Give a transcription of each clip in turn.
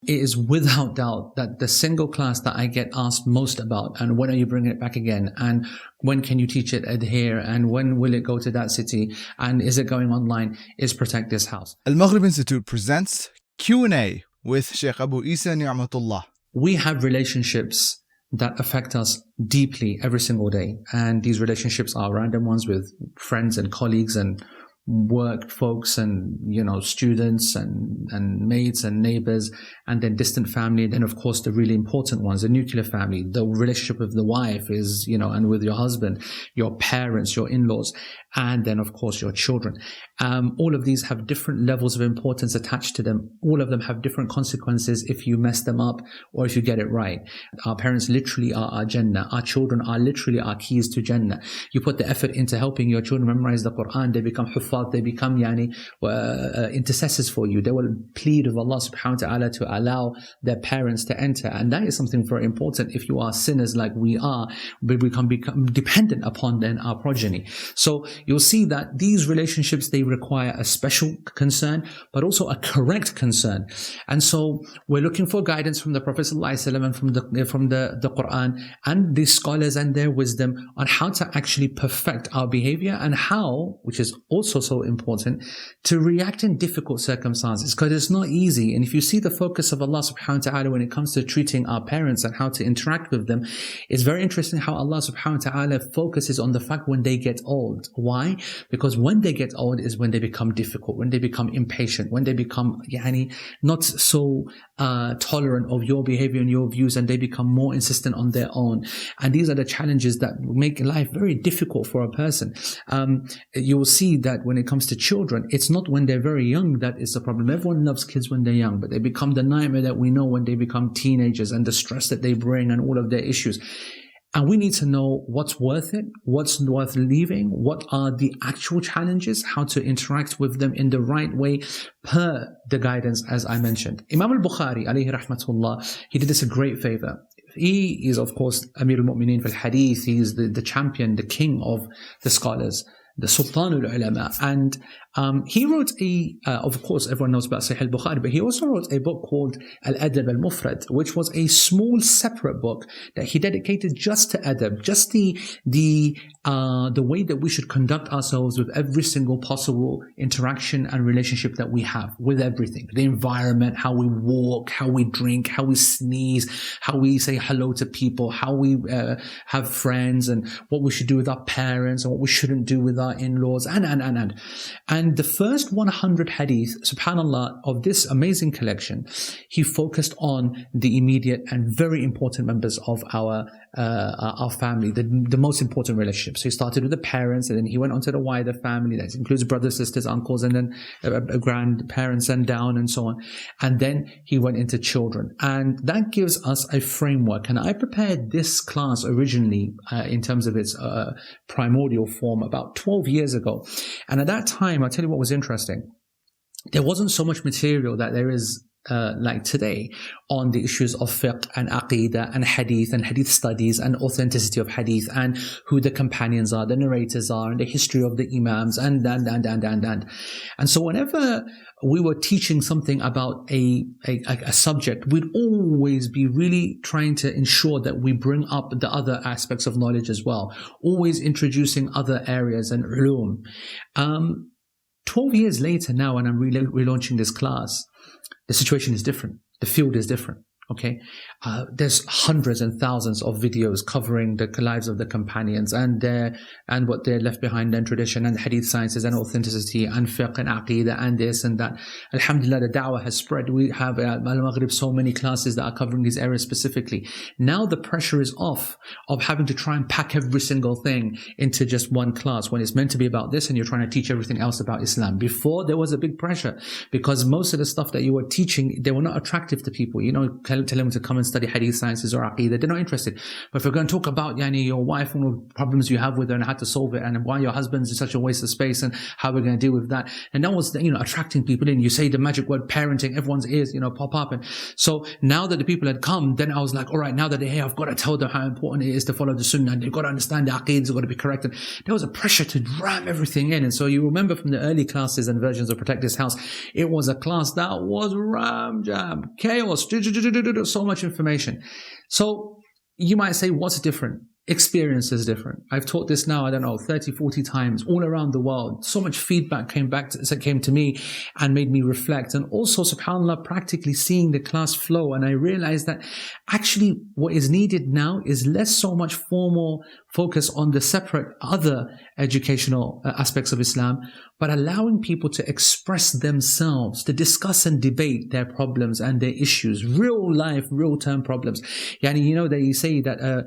It is without doubt that the single class that I get asked most about, and when are you bringing it back again, and when can you teach it here, and when will it go to that city, and is it going online, is Protect This House. AlMaghrib Institute presents Q&A with Sheikh Abu Eesa Niamatullah. We have relationships that affect us deeply every single day, and these relationships are random ones with friends and colleagues and work folks and students and mates and neighbors, and then distant family, and then of course the really important ones, the nuclear family, the relationship with the wife is and with your husband, your parents, your in-laws, and then of course your children. All of these have different levels of importance attached to them. All of them have different consequences if you mess them up or if you get it right. Our parents literally are our Jannah. Our children are literally our keys to Jannah. You put the effort into helping your children memorize the Quran, they become huffaz, they become intercessors for you. They will plead with Allah subhanahu wa ta'ala to allow their parents to enter. And that is something very important. If you are sinners like we are, we become dependent upon then our progeny. So you'll see that these relationships, they require a special concern, but also a correct concern. And so we're looking for guidance from the Prophet ﷺ and from the Quran and the scholars and their wisdom on how to actually perfect our behavior, and how, which is also so important, to react in difficult circumstances, because it's not easy. And if you see the focus of Allah subhanahu wa ta'ala when it comes to treating our parents and how to interact with them, it's very interesting how Allah subhanahu wa ta'ala focuses on the fact when they get old. Why? Because when they get old is when they become difficult, when they become impatient, when they become not so tolerant of your behavior and your views, and they become more insistent on their own. And these are the challenges that make life very difficult for a person. You will see that when it comes to children, it's not when they're very young that is the problem. Everyone loves kids when they're young, but they become the nightmare that we know when they become teenagers, and the stress that they bring and all of their issues. And we need to know what's worth it, what's worth leaving, what are the actual challenges, how to interact with them in the right way per the guidance as I mentioned. Imam al-Bukhari, alayhi rahmatullah, he did us a great favor. He is, of course, Amir al-Mu'mineen fil Hadith. He is the champion, the king of the scholars, the Sultan al-Ulama. And he wrote of course, everyone knows about Sahih al-Bukhari, but he also wrote a book called Al-Adab al-Mufrad, which was a small separate book that he dedicated just to adab, just the way that we should conduct ourselves with every single possible interaction and relationship that we have with everything. The environment, how we walk, how we drink, how we sneeze, how we say hello to people, how we have friends, and what we should do with our parents and what we shouldn't do with our in-laws, and the first 100 hadith, subhanallah, of this amazing collection, he focused on the immediate and very important members of our family, the most important relationships. So he started with the parents, and then he went on to the wider family. That includes brothers, sisters, uncles, and then grandparents and down and so on. And then he went into children. And that gives us a framework. And I prepared this class originally in terms of its primordial form about 12 years ago. And at that time, I'll tell you what was interesting. There wasn't so much material that there is like today on the issues of fiqh and aqidah and hadith studies and authenticity of hadith and who the companions are, the narrators are, and the history of the imams and. And so whenever we were teaching something about a subject, we'd always be really trying to ensure that we bring up the other aspects of knowledge as well, always introducing other areas and ulum. 12 years later now, when I'm relaunching this class, the situation is different. The field is different. Okay, there's hundreds and thousands of videos covering the lives of the companions and what they're left behind in tradition and hadith sciences and authenticity and fiqh and aqidah and this and that. Alhamdulillah, the da'wah has spread. We have at AlMaghrib so many classes that are covering these areas specifically. Now the pressure is off of having to try and pack every single thing into just one class when it's meant to be about this and you're trying to teach everything else about Islam. Before, there was a big pressure because most of the stuff that you were teaching, they were not attractive to people. tell them to come and study hadith sciences or aqidah. They're not interested. But if we're going to talk about your wife and all the problems you have with her and how to solve it and why your husband's such a waste of space and how we're going to deal with that, and that was attracting people in. You say the magic word parenting, everyone's ears pop up. And so now that the people had come, then I was like, all right, now that they're here, I've got to tell them how important it is to follow the sunnah, and they've got to understand the aqeedah, it's got to be correct. And there was a pressure to ram everything in. And so you remember from the early classes and versions of Protect This House, it was a class that was ram jam, chaos, so much information. So you might say, what's different? Experience is different. I've taught this now, 30, 40 times all around the world. So much feedback came to me and made me reflect. And also, subhanAllah, practically seeing the class flow. And I realized that actually what is needed now is less so much formal focus on the separate other educational aspects of Islam, but allowing people to express themselves, to discuss and debate their problems and their issues, real life, real term problems. They say that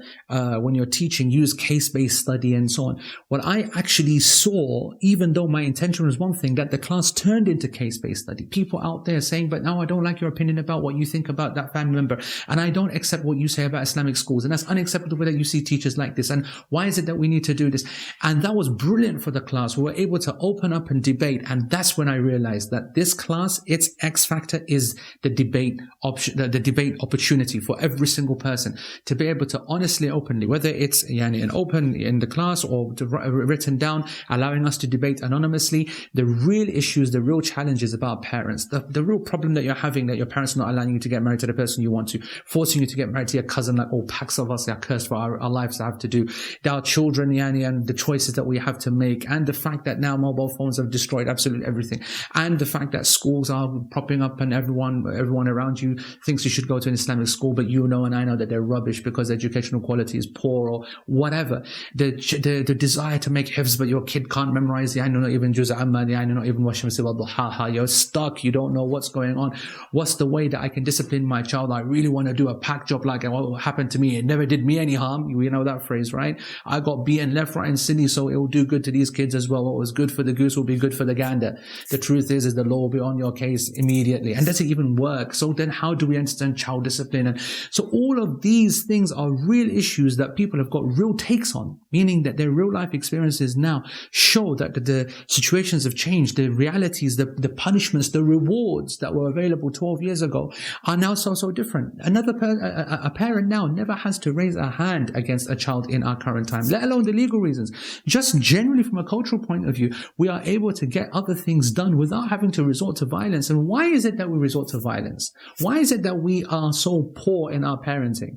when you're teaching, use case-based study and so on. What I actually saw, even though my intention was one thing, that the class turned into case-based study. People out there saying, but now I don't like your opinion about what you think about that family member, and I don't accept what you say about Islamic schools, and that's unacceptable that you see teachers like this, and why is it that we need to do this? And that was brilliant for the class. We were able to open up and debate, and that's when I realized that this class, its X factor is the debate option, the debate opportunity for every single person to be able to honestly, openly, whether it's an open in the class or written down, allowing us to debate anonymously the real issues, the real challenges about parents, the real problem that you're having, that your parents are not allowing you to get married to the person you want to, forcing you to get married to your cousin, like all packs of us are cursed for our lives to have to do. Our children, and the choices that we have to make, and the fact that now mobile phones have destroyed absolutely everything, and the fact that schools are popping up and everyone around you thinks you should go to an Islamic school, but and I know that they're rubbish because educational quality is poor or whatever. The desire to make hifz, but your kid can't memorize not even juz amma, not even washamsi wa duhaha. You're stuck. You don't know what's going on. What's the way that I can discipline my child? I really want to do a pack job like what happened to me. It never did me any harm. You know that phrase, right? I got beaten left, right, and center, so it will do good to these kids as well. What was good for the goose will be good for the gander. The truth is the law will be on your case immediately. And does it even work? So then how do we understand child discipline? And so all of these things are real issues that people have got real takes on, meaning that their real life experiences now show that the situations have changed. The realities, the punishments, the rewards that were available 12 years ago are now so different. A parent now never has to raise a hand against a child in our current time, let alone the legal reasons. Just generally from a cultural point of view, we are able to get other things done without having to resort to violence. And why is it that we resort to violence? Why is it that we are so poor in our parenting?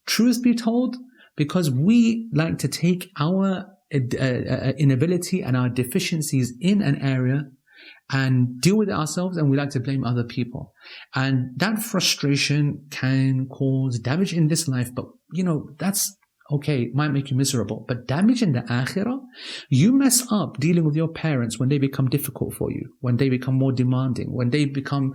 Truth be told, because we like to take our inability and our deficiencies in an area and deal with it ourselves, and we like to blame other people. And that frustration can cause damage in this life, but that's okay, it might make you miserable, but damage in the akhirah, you mess up dealing with your parents when they become difficult for you, when they become more demanding, when they become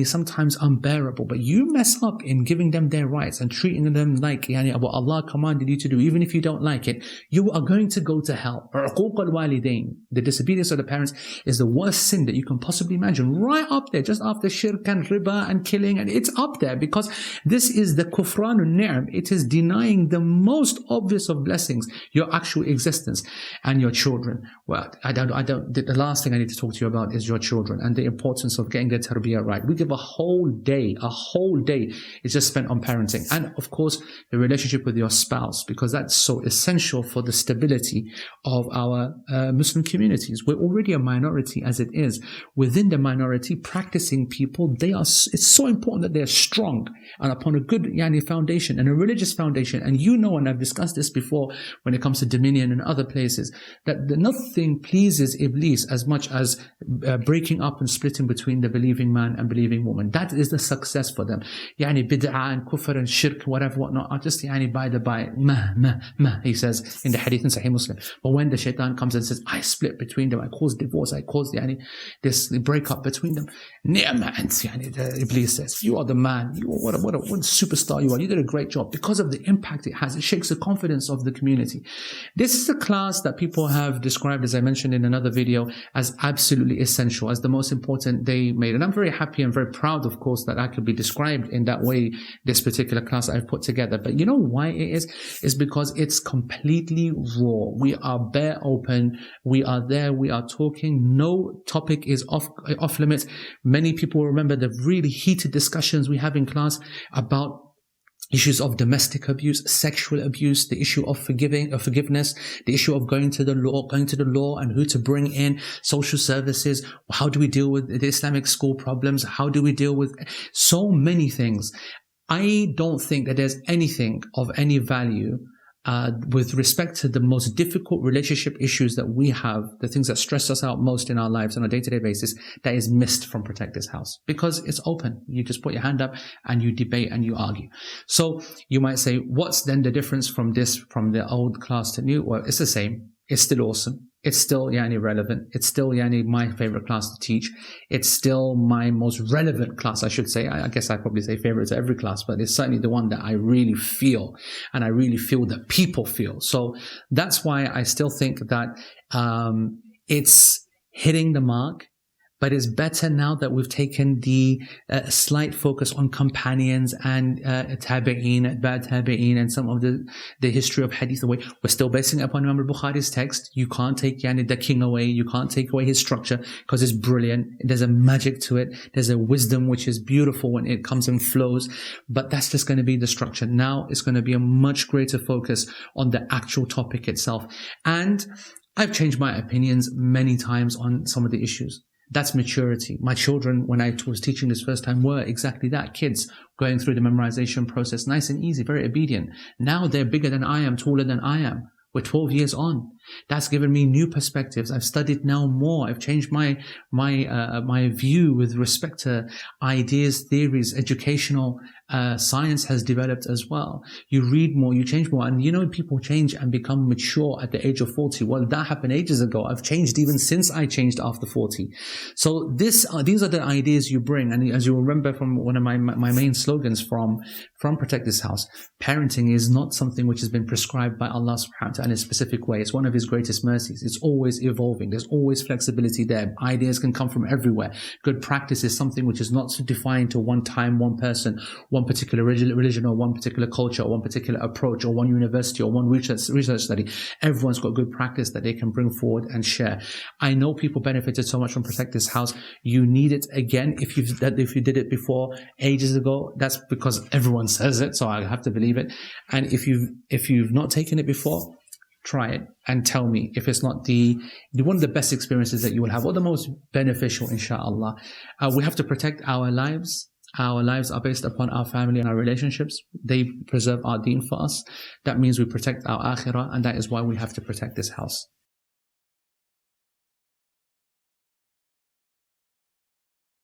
sometimes unbearable, but you mess up in giving them their rights and treating them like what Allah commanded you to do, even if you don't like it, you are going to go to hell. The disobedience of the parents is the worst sin that you can possibly imagine, right up there, just after shirk and riba and killing, and it's up there because this is the kufran al-ni'am. It is denying the most obvious of blessings, your actual existence and your children. Well, the last thing I need to talk to you about is your children and the importance of getting their tarbiyah right. We give a whole day is just spent on parenting. And of course, the relationship with your spouse, because that's so essential for the stability of our Muslim communities. We're already a minority as it is. Within the minority, practicing people, it's so important that they're strong and upon a good foundation and a religious foundation. And and I've discussed this before when it comes to dominion and other places, that nothing pleases Iblis as much as breaking up and splitting between the believing man and believing woman. That is the success for them. Bid'ah and kufr and shirk, whatnot, are just by the by, he says in the hadith in Sahih Muslim. But when the shaitan comes and says, I split between them, I cause divorce, I cause this breakup between them, Iblis says, you are the man, what a superstar you are, you did a great job, because of the impact it has. shakes the confidence of the community. This is a class that people have described, as I mentioned in another video, as absolutely essential, as the most important they made. And I'm very happy and very proud, of course, that I could be described in that way, this particular class I've put together. But you know why it is? It's because it's completely raw. We are bare open. We are there. We are talking. No topic is off limits. Many people remember the really heated discussions we have in class about issues of domestic abuse, sexual abuse, the issue of forgiveness, the issue of going to the law and who to bring in, social services. How do we deal with the Islamic school problems? How do we deal with so many things? I don't think that there's anything of any value with respect to the most difficult relationship issues that we have, the things that stress us out most in our lives on a day-to-day basis, that is missed from Protect This House, because it's open. You just put your hand up and you debate and you argue. So you might say, what's then the difference from the old class to new? Well, it's the same. It's still awesome. It's still relevant. It's still my favorite class to teach. It's still my most relevant class, I should say. I guess I probably say favorite to every class, but it's certainly the one that I really feel, and I really feel that people feel. So that's why I still think that it's hitting the mark. But it's better now that we've taken the slight focus on companions and tabi'een, bad tabi'een, and some of the history of hadith away. We're still basing it upon Imam al-Bukhari's text. You can't take the king away. You can't take away his structure, because it's brilliant. There's a magic to it. There's a wisdom which is beautiful when it comes and flows. But that's just going to be the structure. Now it's going to be a much greater focus on the actual topic itself. And I've changed my opinions many times on some of the issues. That's maturity. My children, when I was teaching this first time, were exactly that. Kids going through the memorization process, nice and easy, very obedient. Now they're bigger than I am, taller than I am. We're 12 years on. That's given me new perspectives. I've studied now more. I've changed my view with respect to ideas, theories, educational science has developed as well. You read more, you change more, and people change and become mature at the age of 40. Well, that happened ages ago. I've changed even since I changed after 40. So these are the ideas you bring, and as you remember from one of my main slogans from Protect This House, parenting is not something which has been prescribed by Allah subhanahu wa ta'ala in a specific way. It's one of His greatest mercies. It's always evolving. There's always flexibility there. Ideas can come from everywhere. Good practice is something which is not defined to one time, one person, one particular religion, or one particular culture, or one particular approach, or one university, or one research study. Everyone's got good practice that they can bring forward and share. I know people benefited so much from Protect This House. You need it again. If you did it before ages ago, that's because everyone says it, so I have to believe it. And if you've not taken it before, try it and tell me if it's not one of the best experiences that you will have, or the most beneficial, inshallah. We have to protect our lives. Our lives are based upon our family and our relationships. They preserve our deen for us. That means we protect our akhirah, and that is why we have to protect this house.